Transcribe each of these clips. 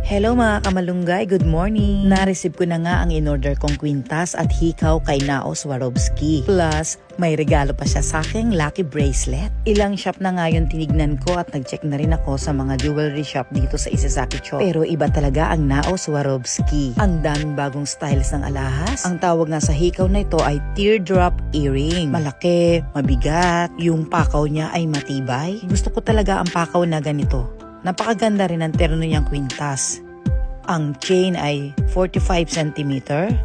Hello mga kamalunggay, good morning! Na-receive ko na nga ang in-order kong kwintas at hikaw kay Nao Swarovski. Plus, may regalo pa siya sa aking lucky bracelet. Ilang shop na nga yun tinignan ko at nag-check na rin ako sa mga jewelry shop dito sa Isesaki Cho. Pero iba talaga ang Nao Swarovski. Ang daming bagong styles ng alahas. Ang tawag nga sa hikaw na ito ay teardrop earring. Malaki, mabigat, yung pakaw niya ay matibay. Gusto ko talaga ang pakaw na ganito. Napakaganda rin ang terno niyang kwintas. Ang chain ay 45 cm.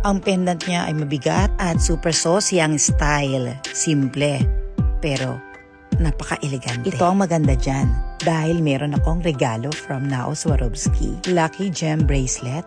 Ang pendant niya ay mabigat at super saucy ang style. Simple, pero napaka-elegante. Ito ang maganda dyan dahil meron akong regalo from Nao Swarovski. Lucky gem bracelet.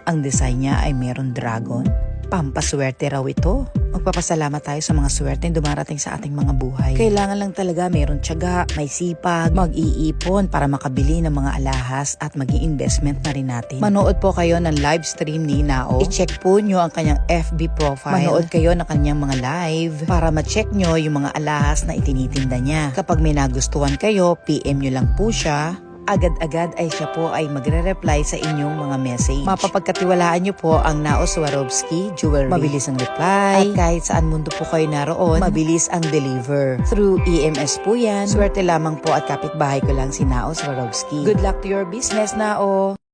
Ang design niya ay meron dragon. Pampaswerte raw ito. Magpapasalamat tayo sa mga swerte dumarating sa ating mga buhay. Kailangan lang talaga meron tiyaga, may sipag, mag-iipon para makabili ng mga alahas at maging investment na rin natin. Manood po kayo ng live stream ni Nao. I-check po nyo ang kanyang FB profile. Manood kayo ng kanyang mga live para ma-check nyo yung mga alahas na itinitinda niya. Kapag may nagustuhan kayo, PM nyo lang po siya. Agad-agad ay siya po ay magre-reply sa inyong mga message. Mapapagkatiwalaan nyo po ang Nao Swarovski Jewelry. Mabilis ang reply. At kahit saan mundo po kayo naroon, mabilis ang deliver. Through EMS po yan. Swerte lamang po at kapitbahay ko lang si Nao Swarovski. Good luck to your business, Nao!